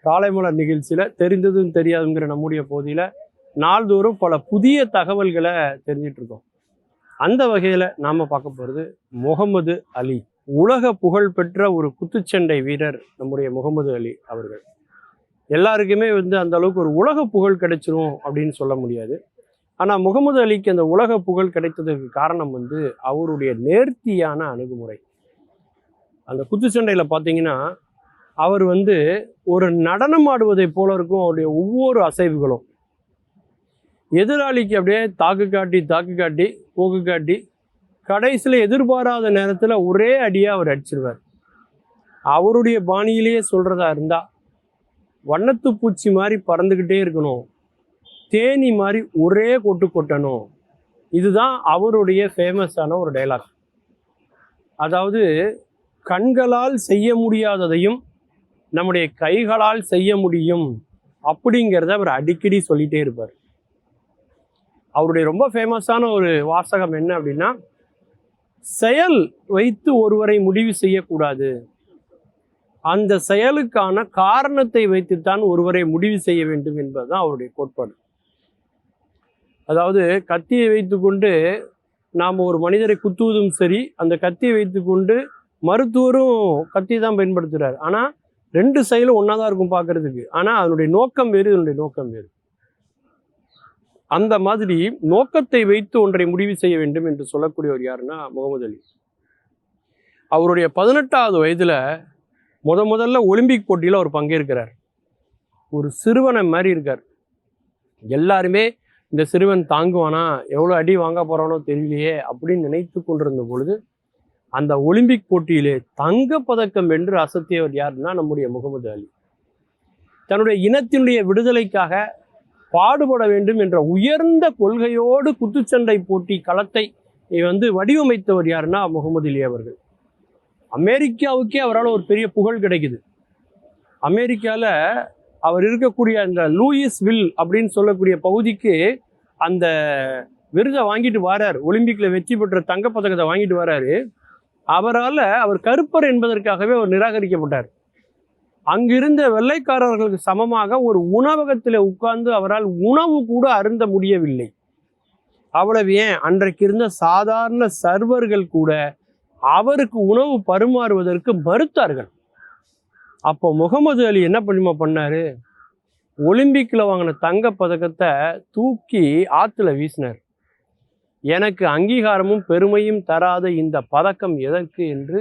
காலைமலர் நிகழ்ச்சியில் தெரிந்ததும் தெரியாதுங்கிற நம்முடைய பகுதியில் நாள்தோறும் பல புதிய தகவல்களை தெரிஞ்சிட்டு இருக்கோம். அந்த வகையில் நாம் பார்க்க போகிறது முகமது அலி. உலக புகழ் பெற்ற ஒரு குத்துச்சண்டை வீரர் நம்முடைய முகமது அலி அவர்கள். எல்லாருக்குமே அந்த அளவுக்கு ஒரு உலக புகழ் கிடைச்சிரும் அப்படின்னு சொல்ல முடியாது. ஆனால் முகமது அலிக்கு அந்த உலக புகழ் கிடைத்ததுக்கு காரணம் அவருடைய நேர்த்தியான அணுகுமுறை. அந்த குத்துச்சண்டையில் பார்த்தீங்கன்னா அவர் ஒரு நடனம் ஆடுவதை போல இருக்கும் அவருடைய ஒவ்வொரு அசைவுகளும். எதிராளிக்கு அப்படியே தாக்கு காட்டி போக்கு காட்டி கடைசியில் எதிர்பாராத நேரத்தில் ஒரே அடியாக அவர் அடிச்சிருவார். அவருடைய பாணியிலேயே சொல்கிறதா இருந்தால் வண்ணத்து பூச்சி மாதிரி பறந்துக்கிட்டே இருக்கணும், தேனி மாதிரி ஒரே கொட்டு கொட்டணும். இதுதான் அவருடைய ஃபேமஸான ஒரு டைலாக். அதாவது கண்களால் செய்ய முடியாததையும் நம்முடைய கைகளால் செய்ய முடியும் அப்படிங்கிறத அவர் அடிக்கடி சொல்லிகிட்டே இருப்பார். அவருடைய ரொம்ப ஃபேமஸான ஒரு வாசகம் என்ன அப்படின்னா, செயல் வைத்து ஒருவரை முடிவு செய்யக்கூடாது, அந்த செயலுக்கான காரணத்தை வைத்துத்தான் ஒருவரை முடிவு செய்ய வேண்டும் என்பதுதான் அவருடைய கோட்பாடு. அதாவது கத்தியை வைத்து கொண்டு நாம் ஒரு மனிதரை குத்துவதும் சரி, அந்த கத்தியை வைத்து கொண்டு மருத்துவரும் கத்தி தான் பயன்படுத்துகிறார். ஆனால் ரெண்டு செயலும் ஒன்றா தான் இருக்கும் பார்க்கறதுக்கு. ஆனால் அதனுடைய நோக்கம் வேறு, இதனுடைய நோக்கம் வேறு. அந்த மாதிரி நோக்கத்தை வைத்து ஒன்றை முடிவு செய்ய வேண்டும் என்று சொல்லக்கூடியவர் யாருன்னா முகமது அலி. அவருடைய 18வது வயதில் முதல்ல ஒலிம்பிக் போட்டியில் அவர் பங்கேற்கிறார். ஒரு சிறுவனை மாதிரி இருக்கார். எல்லாருமே இந்த சிறுவன் தாங்குவானா, எவ்வளோ அடி வாங்க போகிறானோ தெரியலையே அப்படின்னு நினைத்து கொண்டிருந்த பொழுது அந்த ஒலிம்பிக் போட்டியிலே தங்க பதக்கம் வென்று அசத்தியவர் யாருன்னா நம்முடைய முகமது அலி. தன்னுடைய இனத்தினுடைய விடுதலைக்காக பாடுபட வேண்டும் என்ற உயர்ந்த கொள்கையோடு குத்துச்சண்டை போட்டி களத்தை வடிவமைத்தவர் யாருன்னா முகமது அலி அவர்கள். அமெரிக்காவுக்கே அவரால் ஒரு பெரிய புகழ் கிடைக்குது. அமெரிக்காவில் அவர் இருக்கக்கூடிய அந்த லூயிஸ் வில் அப்படின்னு சொல்லக்கூடிய பகுதிக்கு அந்த விருதை வாங்கிட்டு வரார். ஒலிம்பிக்கில் வெற்றி பெற்ற தங்கப்பதக்கத்தை வாங்கிட்டு வராரு. அவர் கருப்பர் என்பதற்காகவே அவர் நிராகரிக்கப்பட்டார். அங்கிருந்த வெள்ளைக்காரர்களுக்கு சமமாக ஒரு உணவகத்தில் உட்கார்ந்து அவரால் உணவு கூட அருந்த முடியவில்லை. அவ்வளவு ஏன், அன்றைக்கு இருந்த சாதாரண சர்வர்கள் கூட அவருக்கு உணவு பரிமாறுவதற்கு மறுத்தார்கள். அப்போ முகமது அலி என்ன பண்ணாரு, ஒலிம்பிக்கில் வாங்கின தங்க பதக்கத்தை தூக்கி ஆற்றுல வீசினார். எனக்கு அங்கீகாரமும் பெருமையும் தராத இந்த பதக்கம் எதற்கு என்று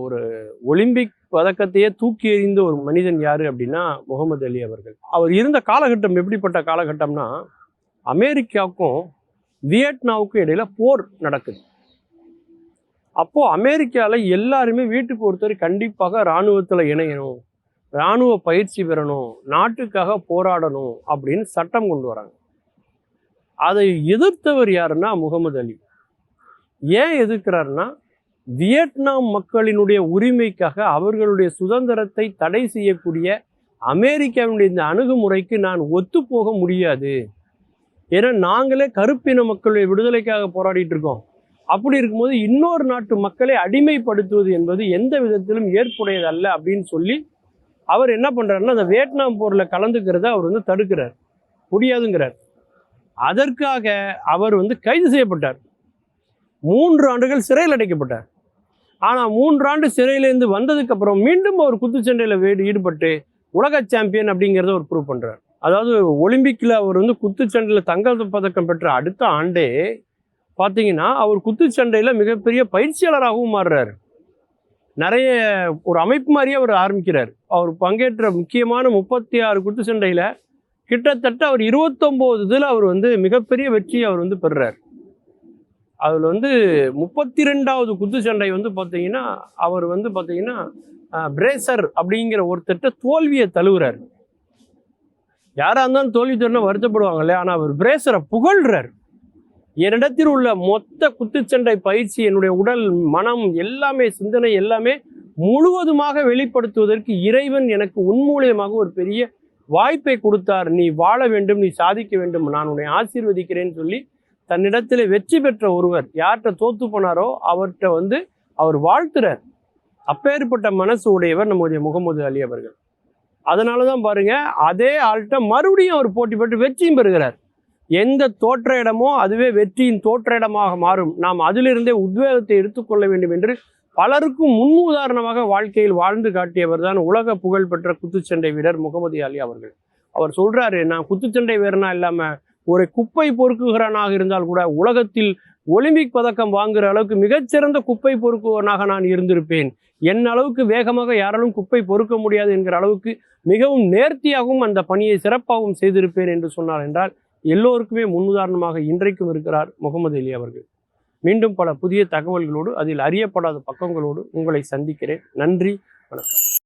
ஒரு ஒலிம்பிக் பதக்கத்தையே தூக்கி எறிந்த ஒரு மனிதன் யாரு அப்படின்னா முகமது அலி அவர்கள். அவர் இருந்த காலகட்டம் எப்படிப்பட்ட காலகட்டம்னா, அமெரிக்காவுக்கும் வியட்நாமுக்கும் இடையில போர் நடக்குது. அப்போ அமெரிக்காவில் எல்லாருமே வீட்டுக்கு ஒருத்தர் கண்டிப்பாக இராணுவத்தில் இணையணும், இராணுவ பயிற்சி பெறணும், நாட்டுக்காக போராடணும் அப்படின்னு சட்டம் கொண்டு வராங்க. அதை எதிர்த்தவர் யாருன்னா முகமது அலி. ஏன் எதிர்க்கிறாருன்னா, வியட்நாம் மக்களினுடைய உரிமைக்காக அவர்களுடைய சுதந்திரத்தை தடை செய்யக்கூடிய அமெரிக்காவினுடைய இந்த அணுகுமுறைக்கு நான் ஒத்து போக முடியாது. ஏன்னா நாங்களே கருப்பின மக்களுடைய விடுதலைக்காக போராடிட்டு இருக்கோம். அப்படி இருக்கும்போது இன்னொரு நாட்டு மக்களை அடிமைப்படுத்துவது என்பது எந்த விதத்திலும் ஏற்புடையதல்ல அப்படின்னு சொல்லி அவர் என்ன பண்றாருன்னா, அந்த வியட்நாம் போரில் கலந்துக்கிறத அவர் தடுக்கிறார், முடியாதுங்கிறார். அதற்காக அவர் கைது செய்யப்பட்டார். 3 ஆண்டுகள் சிறையில் அடைக்கப்பட்டார். ஆனால் 3 ஆண்டு சிறையிலேருந்து வந்ததுக்கு அப்புறம் மீண்டும் அவர் குத்துச்சண்டையில் ஈடுபட்டு உலக சாம்பியன் அப்படிங்கிறத அவர் ப்ரூவ் பண்றார். அதாவது ஒலிம்பிக்கில் அவர் குத்துச்சண்டையில் தங்க பதக்கம் பெற்ற அடுத்த ஆண்டே பார்த்தீங்கன்னா அவர் குத்துச்சண்டையில் மிகப்பெரிய பயிற்சியாளராகவும் மாறுறார். நிறைய ஒரு அமைப்பு மாதிரியே அவர் ஆரம்பிக்கிறார். அவர் பங்கேற்ற முக்கியமான 36 குத்துச்சண்டையில் கிட்டத்தட்ட அவர் 29 இதில் அவர் மிகப்பெரிய வெற்றியை அவர் பெறுறார். அதில் 32வது குத்துச்சண்டை பார்த்தீங்கன்னா அவர் பார்த்தீங்கன்னா பிரேசர் அப்படிங்கிற ஒருத்தட்ட தோல்வியை தழுவுறார். யாராக இருந்தாலும் தோல்வி தருணா வருத்தப்படுவாங்களே, ஆனால் அவர் பிரேசரை புகழ்றார். என்னிடத்தில் உள்ள மொத்த குத்துச்சண்டை பயிற்சி, என்னுடைய உடல், மனம் எல்லாமே, சிந்தனை எல்லாமே முழுவதுமாக வெளிப்படுத்துவதற்கு இறைவன் எனக்கு உன்மூலியமாக ஒரு பெரிய வாய்ப்பை கொடுத்தார். நீ வாழ வேண்டும், நீ சாதிக்க வேண்டும், நான் உன்னை ஆசீர்வதிக்கிறேன்னு சொல்லி தன்னிடத்தில் வெற்றி பெற்ற ஒருவர் யார்கிட்ட தோத்து போனாரோ அவர்கிட்ட அவர் வாழ்த்துறார். அப்பேற்பட்ட மனசு உடையவர் நம்முடைய முகமது அலி அவர்கள். அதனால தான் பாருங்க, அதே ஆள்கிட்ட மறுபடியும் அவர் போட்டி போட்டு வெற்றியும் பெறுகிறார். எந்த தோற்ற இடமோ அதுவே வெற்றியின் தோற்ற இடமாக மாறும். நாம் அதிலிருந்தே உத்வேகத்தை எடுத்துக்கொள்ள வேண்டும் என்று பலருக்கும் முன் உதாரணமாக வாழ்க்கையில் வாழ்ந்து காட்டியவர் தான் உலக புகழ்பெற்ற குத்துச்சண்டை வீரர் முகமது அலி அவர்கள். அவர் சொல்றாரு, நான் குத்துச்சண்டை வீரனா இல்லாம ஒரு குப்பை பொறுக்குகிறவனாக இருந்தால் கூட உலகத்தில் ஒலிம்பிக் பதக்கம் வாங்குகிற அளவுக்கு மிகச்சிறந்த குப்பை பொறுக்குவனாக நான் இருந்திருப்பேன். என் அளவுக்கு வேகமாக யாராலும் குப்பை பொறுக்க முடியாது என்கிற அளவுக்கு மிகவும் நேர்த்தியாகவும் அந்த பணியை சிறப்பாகவும் செய்திருப்பேன் என்று சொன்னார் என்றால் எல்லோருக்குமே முன்னுதாரணமாக இன்றைக்கும் இருக்கிறார் முகமது அலி அவர்கள். மீண்டும் பல புதிய தகவல்களோடு அதில் அறியப்படாத பக்கங்களோடு உங்களை சந்திக்கிறேன். நன்றி, வணக்கம்.